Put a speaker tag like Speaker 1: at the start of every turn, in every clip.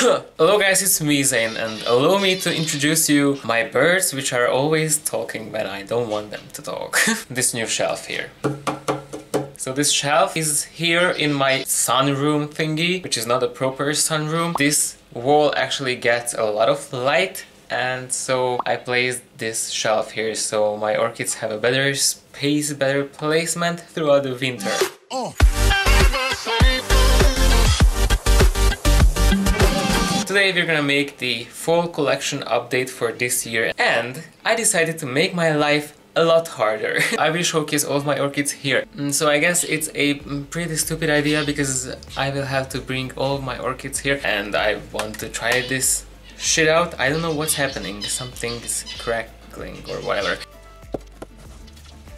Speaker 1: Hello guys, it's me Zain, and allow me to introduce you my birds which are always talking when I don't want them to talk. This new shelf here. So this shelf is here in my sunroom thingy, which is not a proper sunroom. This wall actually gets a lot of light, and so I placed this shelf here so my orchids have a better space, better placement throughout the winter. Today we're gonna make the fall collection update for this year, and I decided to make my life a lot harder. I will showcase all of my orchids here. So I guess it's a pretty stupid idea because I will have to bring all of my orchids here and I want to try this shit out. I don't know what's happening. Something is crackling or whatever.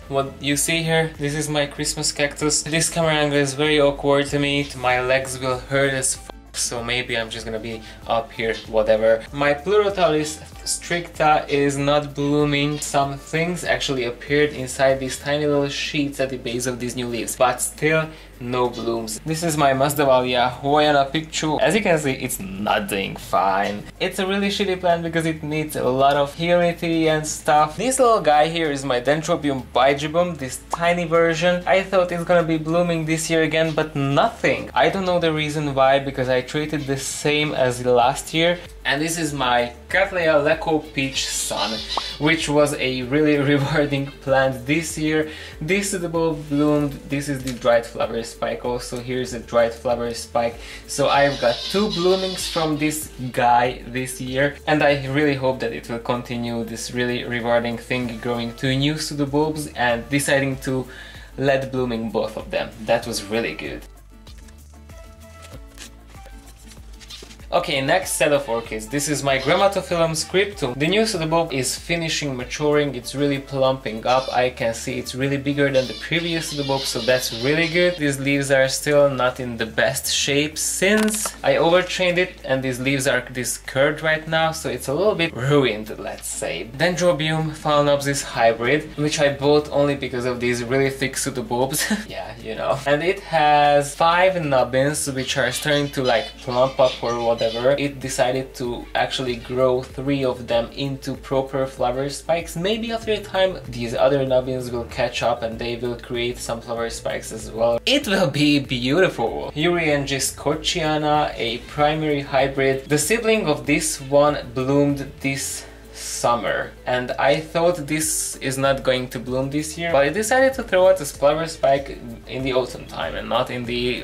Speaker 1: What you see here, this is my Christmas cactus. This camera angle is very awkward to me. My legs will hurt as f, so maybe I'm just gonna be up here, whatever. My Pleurotalis stricta is not blooming. Some things actually appeared inside these tiny little sheets at the base of these new leaves, but still no blooms. This is my Masdevallia Hawaiiana picture. As you can see, it's not doing fine. It's a really shitty plant because it needs a lot of humidity and stuff. This little guy here is my Dendrobium bigibbum, this tiny version. I thought it's gonna be blooming this year again, but nothing. I don't know the reason why, because I treated the same as last year. And this is my Cattleya Leco Peach Sun, which was a really rewarding plant this year. This suitable bloomed. This is the dried flower spike. Also, here's a dried flower spike. So I've got 2 bloomings from this guy this year, and I really hope that it will continue this really rewarding thing, growing 2 new pseudobulbs and deciding to let blooming both of them. That was really good. Okay, next set of orchids. This is my Grammatophyllum scriptum. The new pseudobulb is finishing maturing. It's really plumping up. I can see it's really bigger than the previous pseudobulb, so that's really good. These leaves are still not in the best shape since I overtrained it, and these leaves are this curved right now, so it's a little bit ruined, let's say. Dendrobium phalaenopsis hybrid, which I bought only because of these really thick pseudobulbs. Yeah, you know. And it has 5 nubbins, which are starting to like plump up or whatever. It decided to actually grow 3 of them into proper flower spikes. Maybe after a time these other nubbins will catch up and they will create some flower spikes as well. It will be beautiful. Uriengis Kochiana, a primary hybrid. The sibling of this one bloomed this summer, and I thought this is not going to bloom this year, but I decided to throw out this flower spike in the autumn time and not in the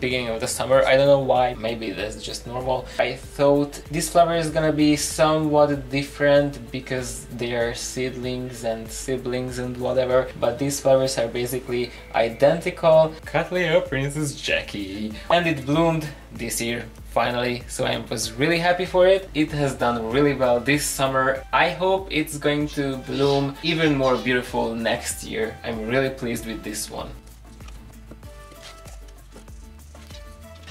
Speaker 1: beginning of the summer. I don't know why, maybe that's just normal. I thought this flower is gonna be somewhat different because they are seedlings and siblings and whatever, but these flowers are basically identical. Cattleya Princess Jackie, and it bloomed this year finally, so I was really happy for it. It has done really well this summer. I hope it's going to bloom even more beautiful next year. I'm really pleased with this one.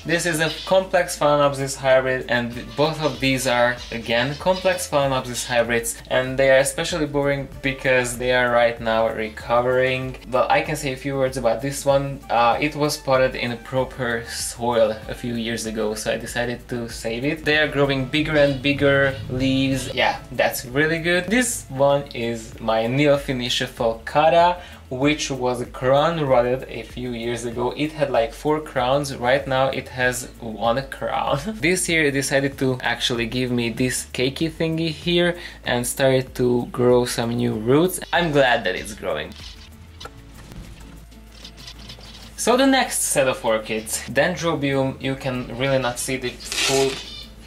Speaker 1: This is a complex phalaenopsis hybrid, and both of these are again complex phalaenopsis hybrids, and they are especially boring because they are right now recovering. Well, I can say a few words about this one. It was potted in proper soil a few years ago, so I decided to save it. They are growing bigger and bigger leaves. Yeah, that's really good. This one is my Neophynicia falcata, which was crown rotted a few years ago. It had like 4 crowns. Right now it has 1 crown. This year it decided to actually give me this cakey thingy here and started to grow some new roots. I'm glad that it's growing. So the next set of orchids, Dendrobium, you can really not see the full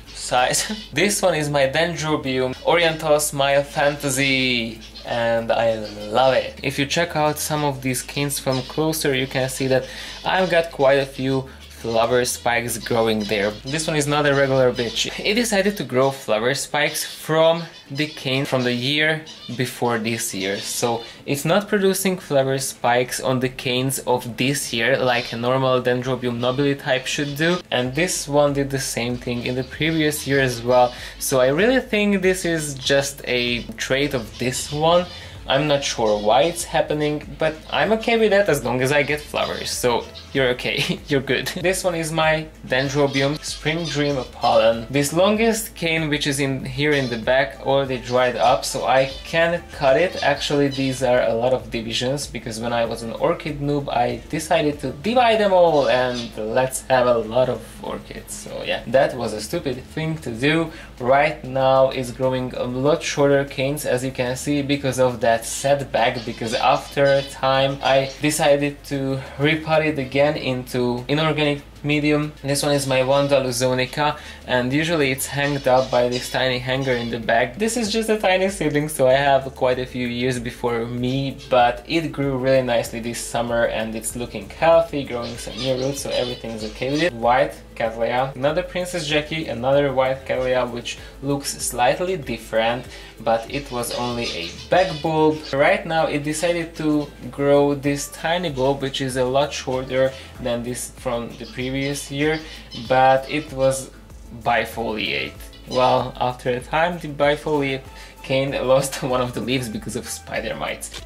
Speaker 1: size. This one is my Dendrobium Oriental Smile Fantasy, and I love it. If you check out some of these canes from closer, you can see that I've got quite a few flower spikes growing there. This one is not a regular bitch. It decided to grow flower spikes from the cane from the year before this year. So it's not producing flower spikes on the canes of this year like a normal Dendrobium nobile type should do. And this one did the same thing in the previous year as well. So I really think this is just a trait of this one. I'm not sure why it's happening, but I'm okay with that as long as I get flowers. So you're okay, you're good. This one is my Dendrobium Spring Dream Pollen. This longest cane, which is in here in the back, already dried up, so I can cut it. Actually, these are a lot of divisions, because when I was an orchid noob, I decided to divide them all and let's have a lot of orchids. So yeah, that was a stupid thing to do. Right now it's growing a lot shorter canes, as you can see, because of that setback, because after a time I decided to repot it again into inorganic medium. This one is my Vanda Luzonica, and usually it's hanged up by this tiny hanger in the back. This is just a tiny seedling, so I have quite a few years before me, but it grew really nicely this summer and it's looking healthy, growing some new roots, so everything is okay with it. White Cattleya, another Princess Jackie, another white Cattleya, which looks slightly different, but it was only a back bulb. Right now it decided to grow this tiny bulb, which is a lot shorter than this from the previous year, but it was bifoliate. Well, after a time the bifoliate cane lost one of the leaves because of spider mites.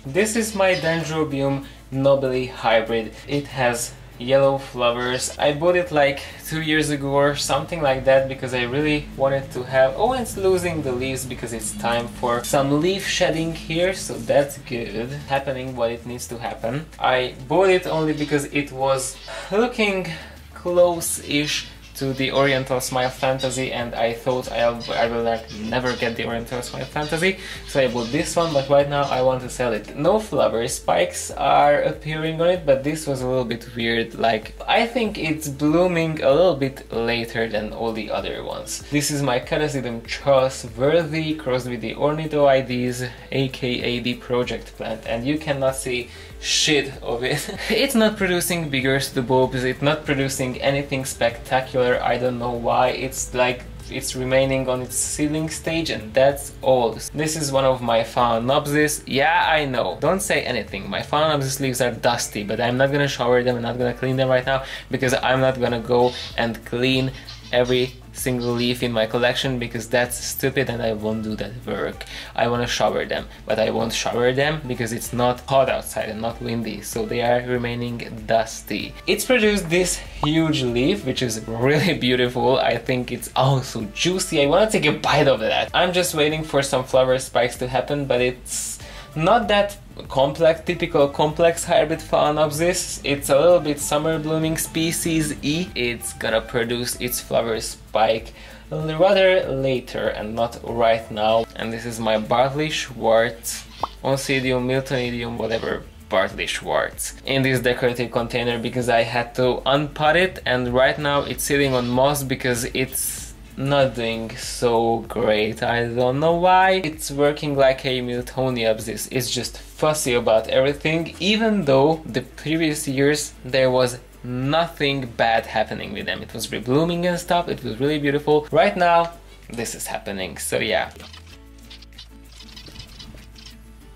Speaker 1: This is my Dendrobium Nobile hybrid. It has yellow flowers. I bought it like 2 years ago or something like that, because I really wanted to have... Oh, it's losing the leaves because it's time for some leaf shedding here, so that's good. Happening what it needs to happen. I bought it only because it was looking close-ish to the Oriental Smile Fantasy, and I thought I will like never get the Oriental Smile Fantasy, so I bought this one, but right now I want to sell it. No flower spikes are appearing on it, but this was a little bit weird. Like, I think it's blooming a little bit later than all the other ones. This is my Catasetum Charles Worthy crossed with the Ornithoides, aka the project plant, and you cannot see shit of it. It's not producing bigger bulbs, it's not producing anything spectacular. I don't know why. It's like it's remaining on its seedling stage, and that's all. This is one of my Phalaenopsis. Yeah, I know, don't say anything. My Phalaenopsis leaves are dusty, but I'm not gonna shower them, I'm not gonna clean them right now, because I'm not gonna go and clean every single leaf in my collection, because that's stupid and I won't do that work. I want to shower them, but I won't shower them because it's not hot outside and not windy, so they are remaining dusty. It's produced this huge leaf, which is really beautiful. I think it's also juicy. I want to take a bite of that. I'm just waiting for some flower spikes to happen, but it's not that complex, typical complex hybrid Phalaenopsis. It's a little bit summer blooming species E. It's gonna produce its flower spike rather later and not right now. And this is my Bartley Schwartz, Oncidium, Miltonidium, whatever, Bartley Schwartz, in this decorative container, because I had to unpot it, and right now it's sitting on moss because it's not doing so great. I don't know why. It's working like a Miltoniopsis. It's just fussy about everything, even though the previous years there was nothing bad happening with them. It was reblooming and stuff. It was really beautiful. Right now this is happening, so yeah.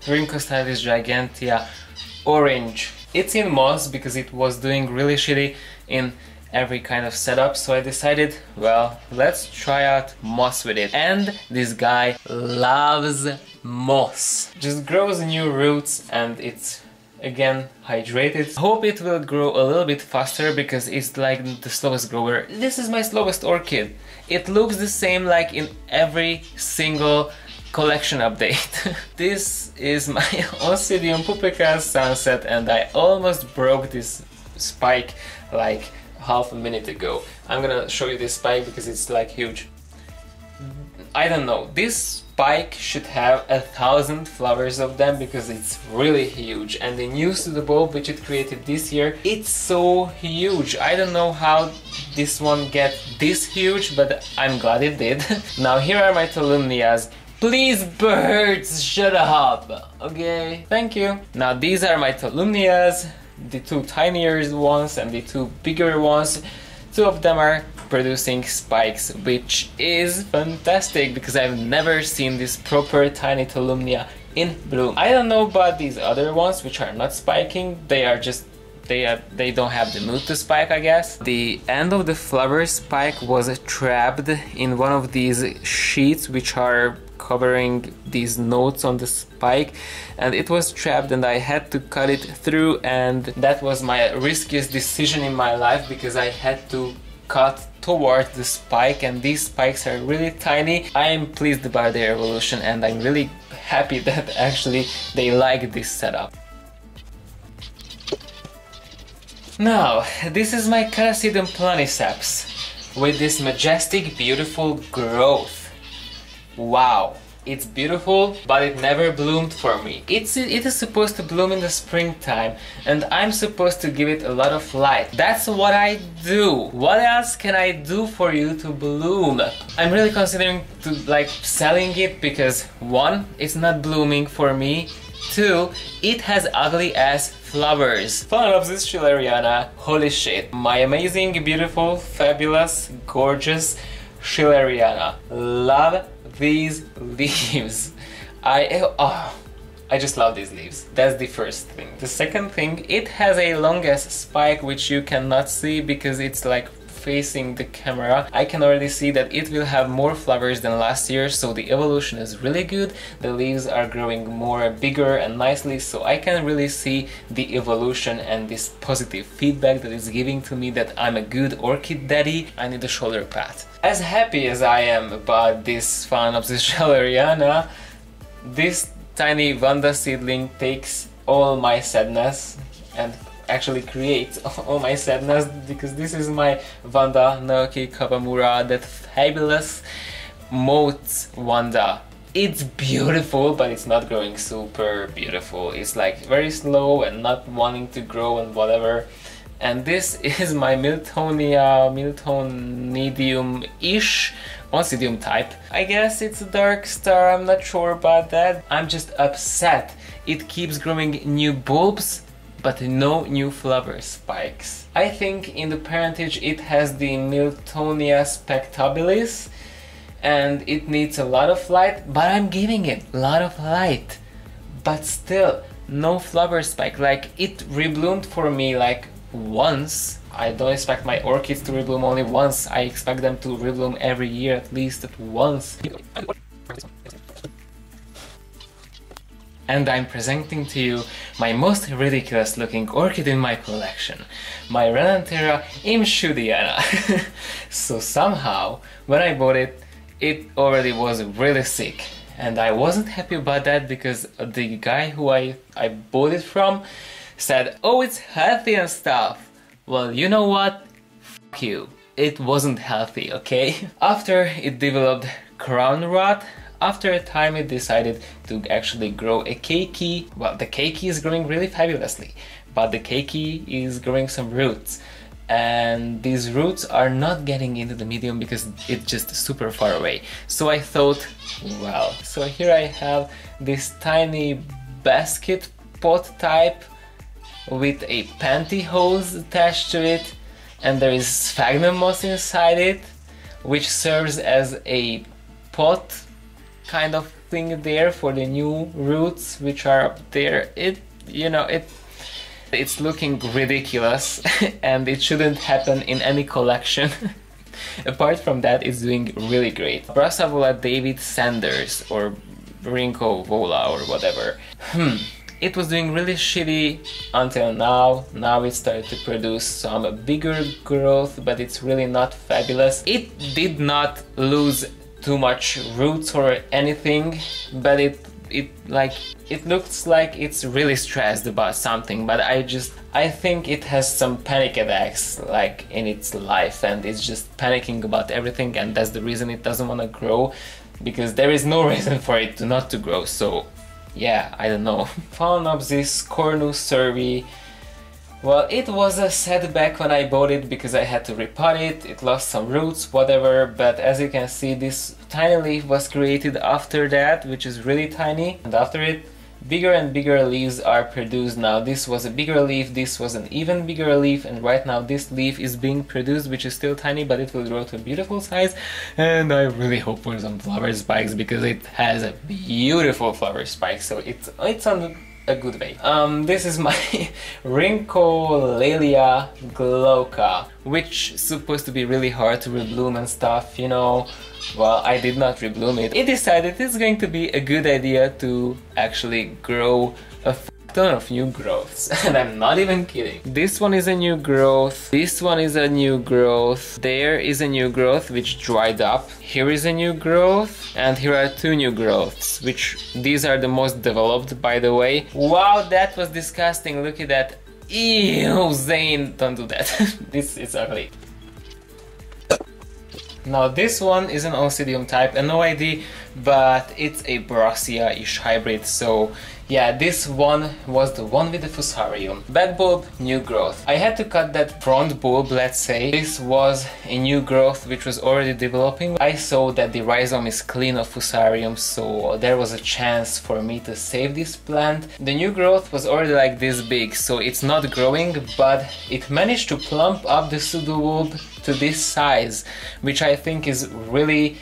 Speaker 1: Rhynchostylis gigantea orange. It's in moss because it was doing really shitty in every kind of setup, so I decided, well, let's try out moss with it. And this guy loves moss. Just grows new roots and it's again hydrated. Hope it will grow a little bit faster because it's like the slowest grower. This is my slowest orchid. It looks the same like in every single collection update. This is my Oncidium Pupica Sunset, and I almost broke this spike like half a minute ago. I'm gonna show you this spike because it's like huge. I don't know, this spike should have 1,000 flowers of them because it's really huge, and the news to the bulb which it created this year, it's so huge. I don't know how this one get this huge, but I'm glad it did. Now here are my Tolumnias. Please birds, shut up, okay? Thank you. Now these are my Tolumnias, the two tinier ones and the two bigger ones. Two of them are producing spikes, which is fantastic because I've never seen this proper tiny Tolumnia in bloom. I don't know about these other ones which are not spiking, they are just they don't have the mood to spike, I guess. The end of the flower spike was trapped in one of these sheets which are covering these notes on the spike, and it was trapped and I had to cut it through, and that was my riskiest decision in my life because I had to cut towards the spike, and these spikes are really tiny. I am pleased about their evolution and I'm really happy that actually they like this setup. Now, this is my Carasidum planiceps with this majestic, beautiful growth. Wow, it's beautiful, but it never bloomed for me. It is supposed to bloom in the springtime, and I'm supposed to give it a lot of light. That's what I do. What else can I do for you to bloom? I'm really considering selling it because 1, it's not blooming for me. 2, it has ugly ass flowers. Phalaenopsis schilleriana, holy shit. My amazing, beautiful, fabulous, gorgeous schilleriana. Love these leaves. I just love these leaves. That's the first thing. The second thing, it has a long ass spike which you cannot see because it's like facing the camera. I can already see that it will have more flowers than last year, so the evolution is really good. The leaves are growing more bigger and nicely, so I can really see the evolution and this positive feedback that is giving to me that I'm a good orchid daddy. I need a shoulder pat. As happy as I am about this Phalaenopsis schilleriana, this tiny Vanda seedling takes all my sadness and actually creates all my sadness, because this is my Vanda Naoki Kawamura, that fabulous moat Vanda. It's beautiful, but it's not growing super beautiful. It's like very slow and not wanting to grow and whatever. And this is my Miltonia, Miltonidium-ish Oncidium type. I guess it's a dark star, I'm not sure about that. I'm just upset. It keeps growing new bulbs, but no new flower spikes. I think in the parentage it has the Miltonia spectabilis and it needs a lot of light, but I'm giving it a lot of light. But still, no flower spike. Like, it rebloomed for me like once. I don't expect my orchids to rebloom only once. I expect them to rebloom every year at least at once. And I'm presenting to you my most ridiculous looking orchid in my collection, my Renanthera imshudiana. So somehow, when I bought it, it already was really sick. And I wasn't happy about that because the guy who I bought it from said, oh, it's healthy and stuff. Well, you know what? Fuck you. It wasn't healthy, okay? After it developed crown rot, after a time it decided to actually grow a keiki. Well, the keiki is growing really fabulously, but the keiki is growing some roots. And these roots are not getting into the medium because it's just super far away. So I thought, well, so here I have this tiny basket pot type with a pantyhose attached to it, and there is sphagnum moss inside it, which serves as a pot kind of thing there for the new roots which are up there. It's looking ridiculous and it shouldn't happen in any collection. Apart from that, it's doing really great. Brassavola David Sanders or Rinko Vola or whatever. It was doing really shitty until now. Now it started to produce some bigger growth, but it's really not fabulous. It did not lose too much roots or anything, but it looks like it's really stressed about something, but I think it has some panic attacks like in its life, and it's just panicking about everything, and that's the reason it doesn't want to grow, because there is no reason for it not to grow. So yeah, I don't know. Phalaenopsis cornus cervi. Well, it was a setback when I bought it because I had to repot it, it lost some roots, whatever, but as you can see, this tiny leaf was created after that, which is really tiny, and after it, bigger and bigger leaves are produced now. This was a bigger leaf, this was an even bigger leaf, and right now this leaf is being produced, which is still tiny, but it will grow to a beautiful size, and I really hope for some flower spikes because it has a beautiful flower spike. So it's on the a good way. This is my Rhyncholalia glauca, which is supposed to be really hard to rebloom and stuff, you know. Well, I did not rebloom it. It decided it's going to be a good idea to actually grow a ton of new growths, and I'm not even kidding. This one is a new growth, this one is a new growth, there is a new growth which dried up, here is a new growth, and here are two new growths, which these are the most developed, by the way. Wow, that was disgusting, look at that. Ew, Zane, don't do that. This is ugly. Now this one is an Oncidium type, an OID, but it's a Brassia-ish hybrid, so yeah, this one was the one with the Fusarium. Back bulb, new growth. I had to cut that front bulb, let's say. This was a new growth which was already developing. I saw that the rhizome is clean of Fusarium, so there was a chance for me to save this plant. The new growth was already like this big, so it's not growing, but it managed to plump up the pseudobulb to this size, which I think is really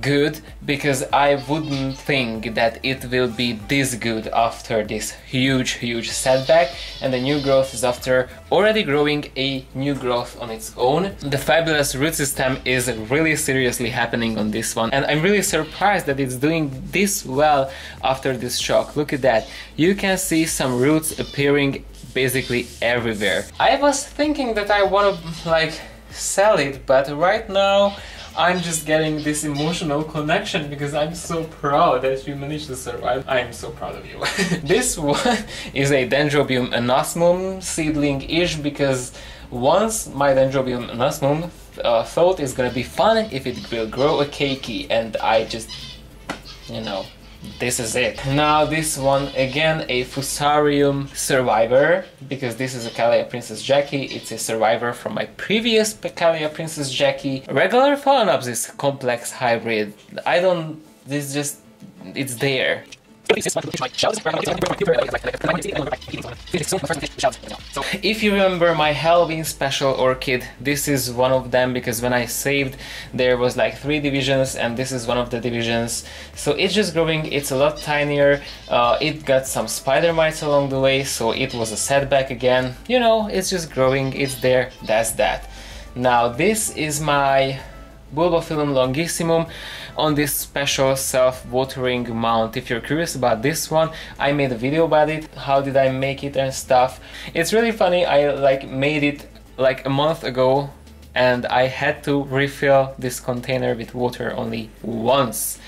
Speaker 1: good, because I wouldn't think that it will be this good after this huge setback, and the new growth is after already growing a new growth on its own. The fabulous root system is really seriously happening on this one, and I'm really surprised that it's doing this well after this shock. Look at that, you can see some roots appearing basically everywhere. I was thinking that I want to like sell it, but right now I'm just getting this emotional connection because I'm so proud that you managed to survive. I'm so proud of you. This one is a Dendrobium anosmum seedling-ish, because once my Dendrobium anosmum thought it's gonna be fun if it will grow a keiki, and I just, you know, this is it. Now this one, again a Fusarium survivor, because this is a Camellia Princess Jackie. It's a survivor from my previous Camellia Princess Jackie. Regular Phalaenopsis complex hybrid. I don't, this just, it's there. If you remember my Halloween special orchid, this is one of them, because when I saved there was like 3 divisions and this is one of the divisions. So it's just growing, it's a lot tinier, it got some spider mites along the way, so it was a setback again. You know, it's just growing, it's there, that's that. Now this is my Bulbophyllum longissimum on this special self-watering mount. If you're curious about this one, I made a video about it, how did I make it and stuff. It's really funny, I like made it like a month ago and I had to refill this container with water only once.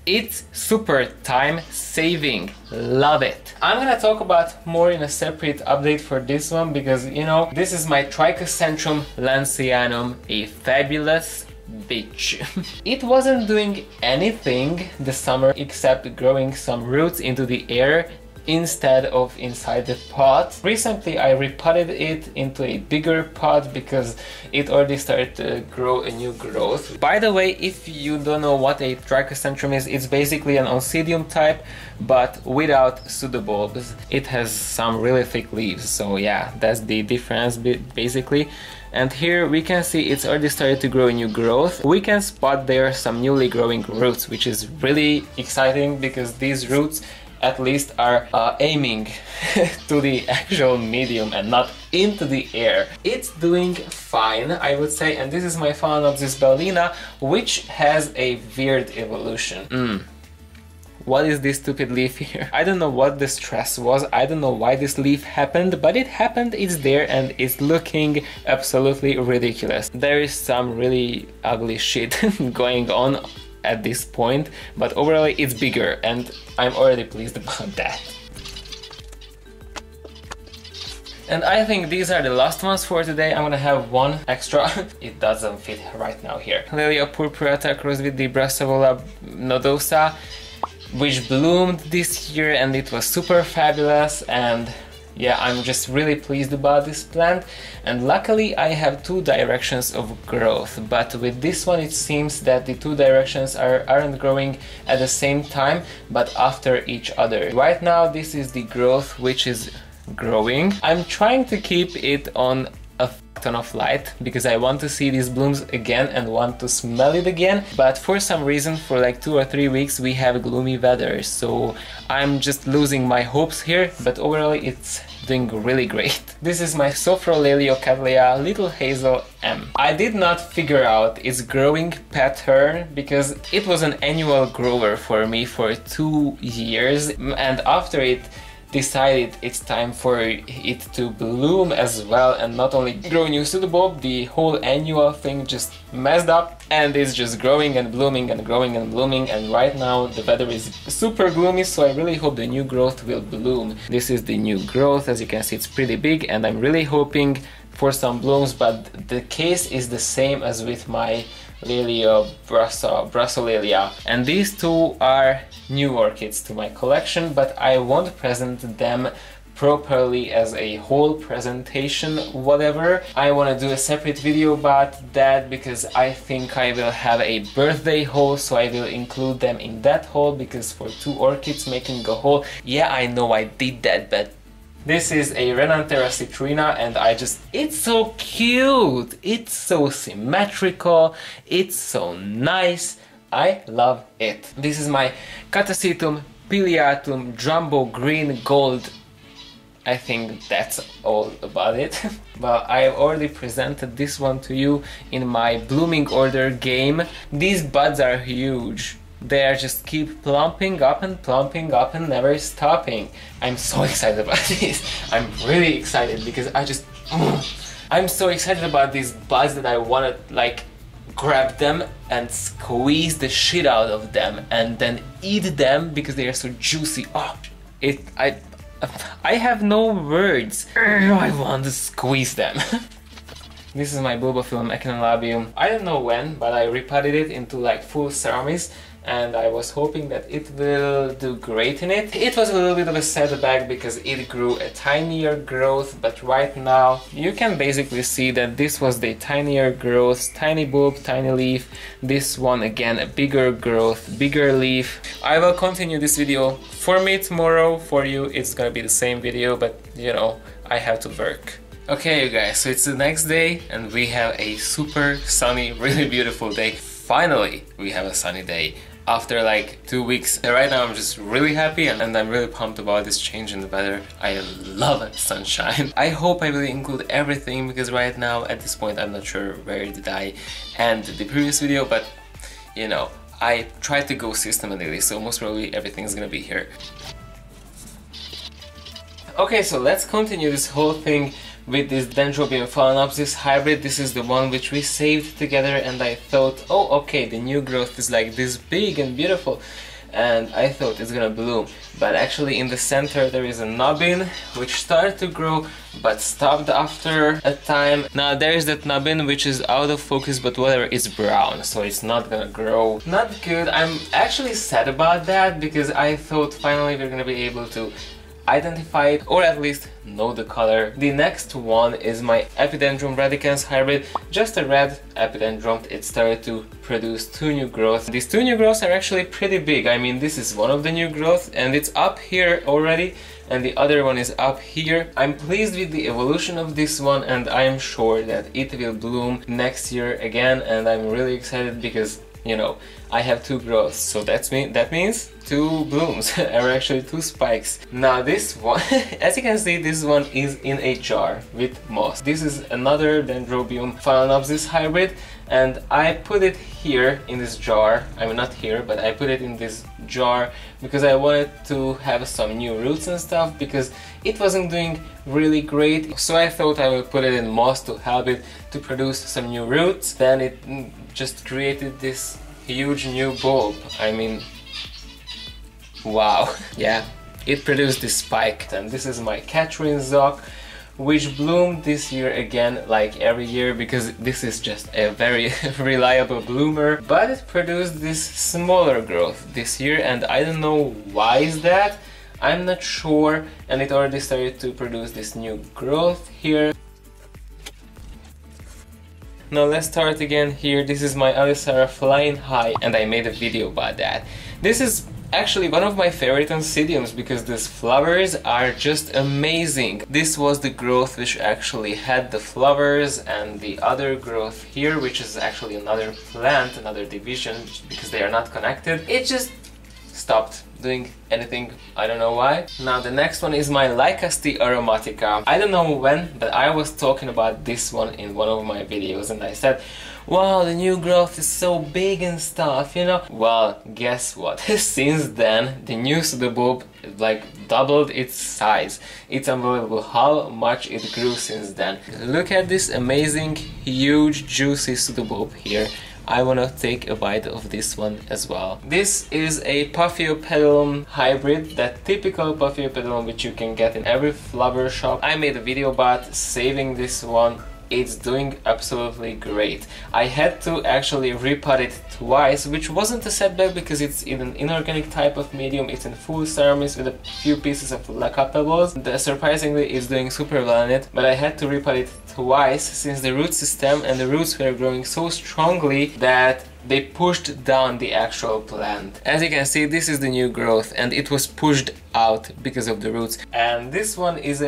Speaker 1: It's super time saving, love it. I'm gonna talk about more in a separate update for this one, because you know, this is my Trichocentrum lanceanum, a fabulous bitch. It wasn't doing anything this summer except growing some roots into the air instead of inside the pot. Recently I repotted it into a bigger pot because it already started to grow a new growth. By the way, if you don't know what a Trichocentrum is, it's basically an Oncidium type but without pseudobulbs. It has some really thick leaves, so yeah, that's the difference basically. And here we can see it's already started to grow a new growth. We can spot there some newly growing roots, which is really exciting because these roots at least are aiming to the actual medium and not into the air. It's doing fine, I would say, and this is my Phalaenopsis bellina, which has a weird evolution. What is this stupid leaf here? I don't know what the stress was, I don't know why this leaf happened, but it happened, it's there, and it's looking absolutely ridiculous. There is some really ugly shit going on at this point, but overall it's bigger, and I'm already pleased about that. And I think these are the last ones for today. I'm gonna have one extra. It doesn't fit right now here. Lilia purpurata crossed with the Brassavola nodosa, which bloomed this year and it was super fabulous, and yeah, I'm just really pleased about this plant. And luckily I have 2 directions of growth, but with this one it seems that the 2 directions aren't growing at the same time but after each other. Right now this is the growth which is growing. I'm trying to keep it on a ton of light because I want to see these blooms again and want to smell it again. But for some reason, for like 2 or 3 weeks we have gloomy weather, so I'm just losing my hopes here, but overall it's doing really great. This is my Sophroleliocattleya Little Hazel M. I did not figure out its growing pattern because it was an annual grower for me for 2 years, and after it decided it's time for it to bloom as well and not only grow new pseudobulb, the whole annual thing just messed up and it's just growing and blooming and growing and blooming, and right now the weather is super gloomy, so I really hope the new growth will bloom. This is the new growth. As you can see, it's pretty big and I'm really hoping for some blooms, but the case is the same as with my Lilia Brassolalia, and these two are new orchids to my collection, but I won't present them properly as a whole presentation, whatever. I want to do a separate video about that because I think I will have a birthday haul, so I will include them in that haul, because for 2 orchids making a haul, yeah, I know I did that, but this is a Renanthera citrina and it's so cute, it's so symmetrical, it's so nice, I love it. This is my Catasetum pileatum jumbo green gold. I think that's all about it. Well, I have already presented this one to you in my blooming order game. These buds are huge. They are just keep plumping up and never stopping. I'm so excited about this. I'm really excited because I'm so excited about these buds that I want to like grab them and squeeze the shit out of them and then eat them because they are so juicy. Oh, I have no words. I want to squeeze them. This is my Bulbophyllum echinolabium. I don't know when, but I repotted it into like full ceramides, and I was hoping that it will do great in it. It was a little bit of a setback because it grew a tinier growth, but right now you can basically see that this was the tinier growth, tiny bulb, tiny leaf. This one again, a bigger growth, bigger leaf. I will continue this video. For me tomorrow, for you it's gonna be the same video, but you know, I have to work. Okay you guys, so it's the next day and we have a super sunny, really beautiful day. Finally, we have a sunny day after like 2 weeks. Right now I'm just really happy and I'm really pumped about this change in the weather. I love sunshine. I hope I will include everything because right now at this point I'm not sure where did I end the previous video, but you know, I tried to go systematically, so most probably everything is gonna be here. Okay, so let's continue this whole thing with this Dendrobium phalaenopsis hybrid. This is the one which we saved together and I thought, oh okay, the new growth is like this big and beautiful and I thought it's gonna bloom, but actually in the center there is a nubbin which started to grow but stopped after a time. Now there is that nubbin which is out of focus, but whatever, it's brown, so it's not gonna grow. Not good. I'm actually sad about that because I thought finally we're gonna be able to identify it or at least know the color. The next one is my Epidendrum radicans hybrid, just a red epidendrum. It started to produce 2 new growths. These 2 new growths are actually pretty big. I mean, this is one of the new growths and it's up here already and the other one is up here. I'm pleased with the evolution of this one and I'm sure that it will bloom next year again, and I'm really excited because you know, I have 2 growths, so that means 2 blooms, or actually 2 spikes. Now this one, as you can see, this one is in a jar with moss. This is another Dendrobium phalaenopsis hybrid, and I put it here in this jar. I mean, not here, but I put it in this jar because I wanted to have some new roots and stuff because it wasn't doing really great. So I thought I would put it in moss to help it to produce some new roots. Then it just created this huge new bulb. I mean, wow. Yeah, it produced this spike. And this is my Catherine Zoc, which bloomed this year again, like every year, because this is just a very reliable bloomer. But it produced this smaller growth this year, and I don't know why is that. I'm not sure, and it already started to produce this new growth here. Now let's start again here. This is my Alisara flying high and I made a video about that. This is actually one of my favorite oncidiums because these flowers are just amazing. This was the growth which actually had the flowers, and the other growth here, which is actually another plant, another division, because they are not connected, it just stopped doing anything, I don't know why. Now the next one is my Lycaste aromatica. I don't know when, but I was talking about this one in one of my videos and I said, wow, the new growth is so big and stuff, you know. Well, guess what? Since then, the new pseudobulb like doubled its size. It's unbelievable how much it grew since then. Look at this amazing, huge, juicy pseudobulb here. I wanna take a bite of this one as well. This is a Paphiopedilum hybrid, that typical Paphiopedilum which you can get in every flower shop. I made a video about saving this one. It's doing absolutely great. I had to actually repot it twice, which wasn't a setback because it's in an inorganic type of medium. It's in full ceramics with a few pieces of lacquer pebbles. Surprisingly, it's doing super well in it, but I had to repot it twice since the root system and the roots were growing so strongly that they pushed down the actual plant. As you can see, this is the new growth and it was pushed out because of the roots. And this one is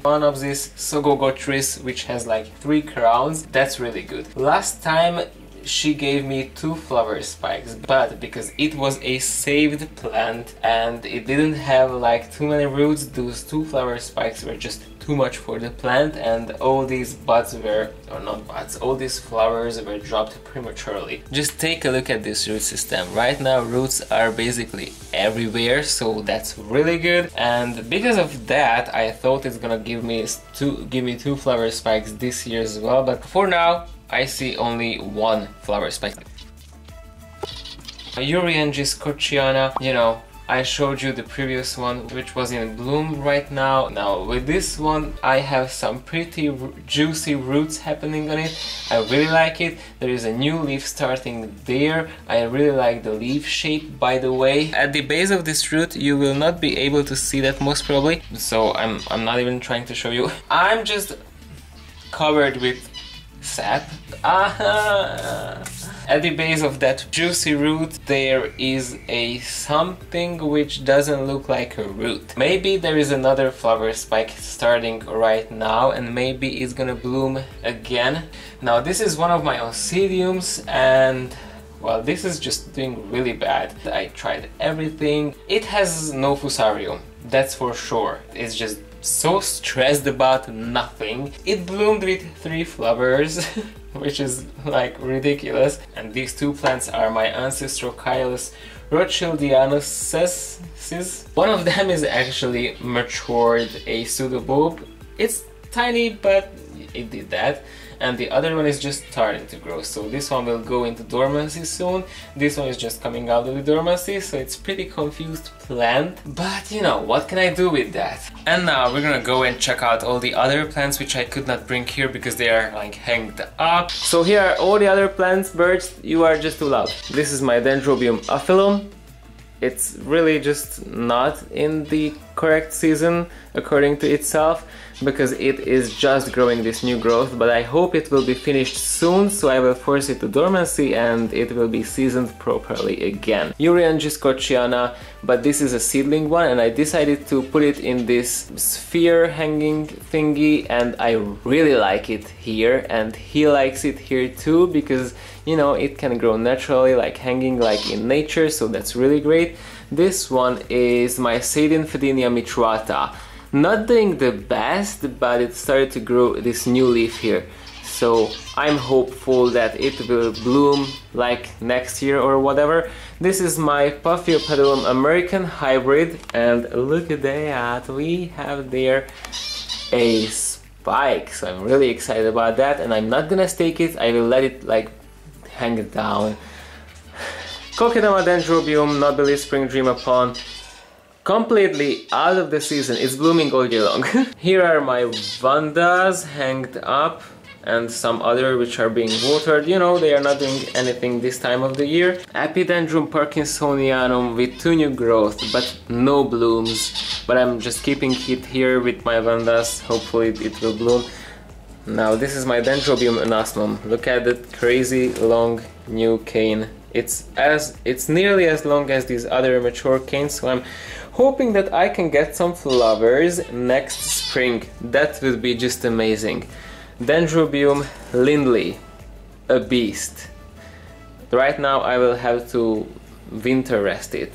Speaker 1: one of these Sogogotris which has like 3 crowns. That's really good. Last time she gave me 2 flower spikes, but because it was a saved plant and it didn't have like too many roots, those 2 flower spikes were just too much for the plant, and all these buds were, or not buds, all these flowers were dropped prematurely. Just take a look at this root system. Right now roots are basically everywhere, so that's really good, and because of that I thought it's gonna give me 2 flower spikes this year as well, but for now I see only 1 flower spike. Uriangia scorchiana, you know, I showed you the previous one which was in bloom right now. Now with this one I have some pretty juicy roots happening on it. I really like it. There is a new leaf starting there. I really like the leaf shape, by the way. At the base of this root you will not be able to see that most probably, so I'm not even trying to show you. I'm just covered with sap. At the base of that juicy root there is a something which doesn't look like a root. Maybe there is another flower spike starting right now and maybe it's gonna bloom again. Now this is one of my oncidiums and well, this is just doing really bad. I tried everything. It has no fusarium, that's for sure. It's just so stressed about nothing. It bloomed with 3 flowers which is like ridiculous, and these 2 plants are my ancestral Caelus Rothschildianus. One of them is actually matured a pseudobulb. It's tiny but it did that, and the other one is just starting to grow, so this one will go into dormancy soon. This one is just coming out of the dormancy, so it's pretty confused plant, but you know, what can I do with that? And now we're gonna go and check out all the other plants which I could not bring here because they are like hanged up. So here are all the other plants. Birds, you are just too loud. This is my Dendrobium aphyllum. It's really just not in the correct season according to itself, because it is just growing this new growth, but I hope it will be finished soon, so I will force it to dormancy and it will be seasoned properly again. Uriangia scorchiana, but this is a seedling one and I decided to put it in this sphere hanging thingy, and I really like it here and he likes it here too, because you know, it can grow naturally like hanging like in nature, so that's really great. This one is my Seidinfedinia mitruata. Not doing the best, but it started to grow this new leaf here. So I'm hopeful that it will bloom like next year or whatever. This is my Paphiopedilum American hybrid, and look at that, we have there a spike. So I'm really excited about that, and I'm not gonna stake it, I will let it like hang it down. Coquetama Dendrobium Nobile Spring Dream Upon. Completely out of the season, it's blooming all year long. Here are my Vandas hanged up and some other which are being watered. You know, they are not doing anything this time of the year. Epidendrum Parkinsonianum with 2 new growth but no blooms. But I'm just keeping it here with my Vandas, hopefully it will bloom. Now this is my Dendrobium anasmum. Look at that crazy long new cane It's nearly as long as these other mature canes, so I'm hoping that I can get some flowers next spring. That would be just amazing. Dendrobium lindley, a beast. Right now I will have to winter rest it,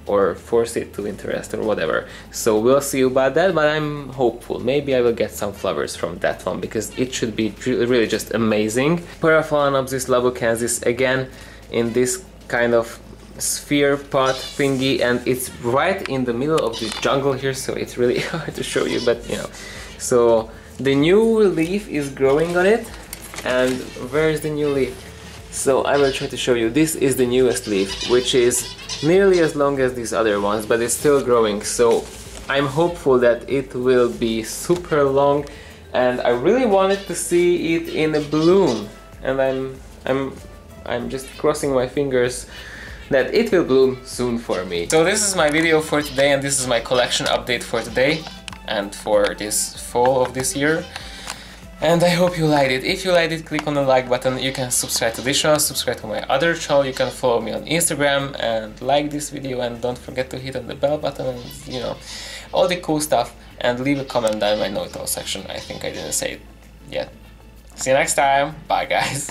Speaker 1: or force it to winter rest, or whatever. So we'll see about that, but I'm hopeful. Maybe I will get some flowers from that one, because it should be really just amazing. Paraphalaenopsis labuchensis, again in this kind of sphere pot thingy, and it's right in the middle of the jungle here, so it's really hard to show you, but you know. So the new leaf is growing on it, and where is the new leaf? So I will try to show you. This is the newest leaf, which is nearly as long as these other ones, but it's still growing, so I'm hopeful that it will be super long, and I really wanted to see it in a bloom, and I'm just crossing my fingers that it will bloom soon for me. So this is my video for today, and this is my collection update for today and for this fall of this year. And I hope you liked it. If you liked it, click on the like button. You can subscribe to this channel, subscribe to my other channel. You can follow me on Instagram and like this video, and don't forget to hit on the bell button and, you know, all the cool stuff, and leave a comment down in my note section. I think I didn't say it yet. See you next time. Bye guys.